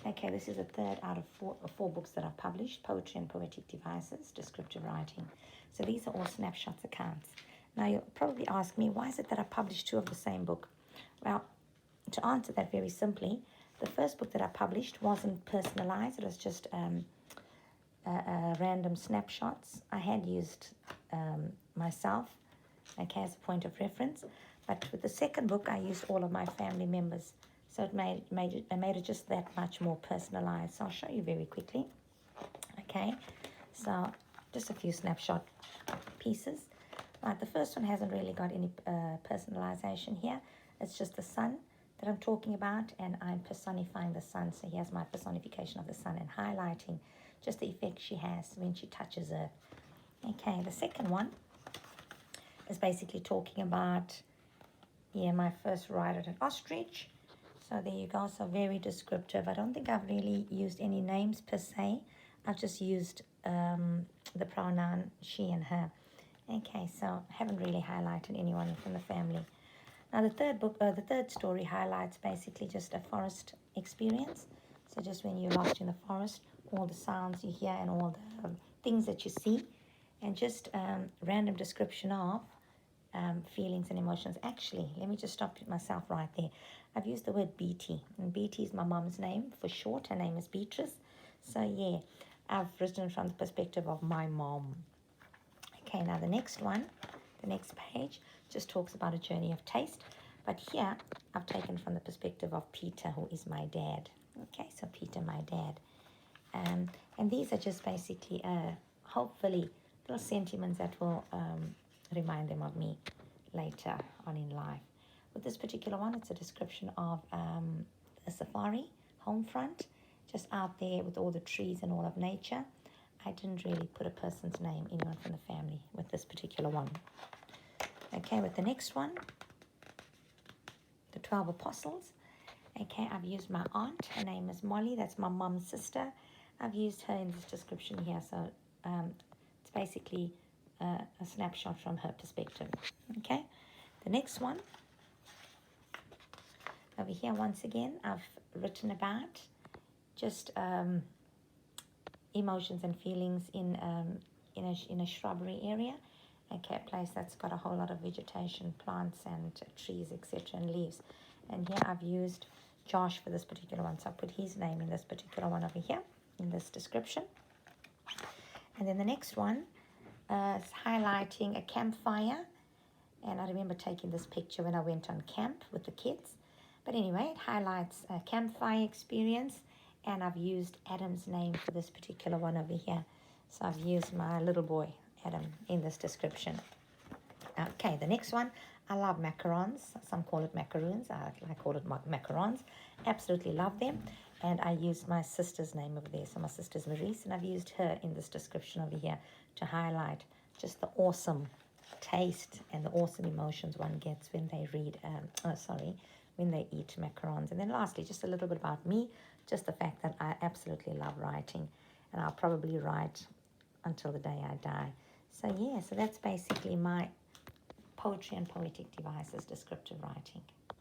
Okay, this is a third out of four books that I've published, Poetry and Poetic Devices, Descriptive Writing. So these are all snapshots accounts. Now you'll probably ask me, why is it that I published two of the same book? Well, to answer that very simply, the first book that I published wasn't personalized. It was just random snapshots. I had used myself, okay, as a point of reference. But with the second book, I used all of my family members. So it made it just that much more personalized. So I'll show you very quickly. Okay, so just a few snapshot pieces. Right, the first one hasn't really got any personalization here. It's just the sun that I'm talking about, and I'm personifying the sun. So here's my personification of the sun and highlighting just the effect she has when she touches earth. Okay, the second one is basically talking about, yeah, my first ride at an ostrich. So there you go, so very descriptive. I don't think I've really used any names per se. I've just used the pronoun she and her. Okay, so I haven't really highlighted anyone from the family. Now the third story highlights basically just a forest experience. So just when you're lost in the forest, all the sounds you hear and all the things that you see, and just random description of feelings and emotions. Actually, let me just stop myself right there. I've used the word BT, and BT is my mom's name for short. Her name is Beatrice. So yeah, I've written from the perspective of my mom. Okay, now the next one, the next page, just talks about a journey of taste. But here, I've taken from the perspective of Peter, who is my dad. Okay, so Peter, my dad. And these are just basically, hopefully, little sentiments that will remind them of me later on in life. With this particular one, it's a description of a safari, home front, just out there with all the trees and all of nature. I didn't really put a person's name, anyone from the family, with this particular one. Okay, with the next one, the 12 Apostles. Okay, I've used my aunt. Her name is Molly. That's my mom's sister. I've used her in this description here. So it's basically a snapshot from her perspective. Okay, the next one. Over here, once again, I've written about just emotions and feelings in a shrubbery area. Okay, a place that's got a whole lot of vegetation, plants and trees, etc., and leaves. And here I've used Josh for this particular one. So I put his name in this particular one over here, in this description. And then the next one is highlighting a campfire. And I remember taking this picture when I went on camp with the kids. But anyway, it highlights a campfire experience. And I've used Adam's name for this particular one over here. So I've used my little boy, Adam, in this description. Okay, the next one. I love macarons. Some call it macaroons. I call it macarons. Absolutely love them. And I used my sister's name over there. So my sister's Maurice. And I've used her in this description over here to highlight just the awesome taste and the awesome emotions one gets when they when they eat macarons. And then lastly, just a little bit about me. Just the fact that I absolutely love writing. And I'll probably write until the day I die. So yeah, so that's basically my Poetry and Poetic Devices, descriptive writing.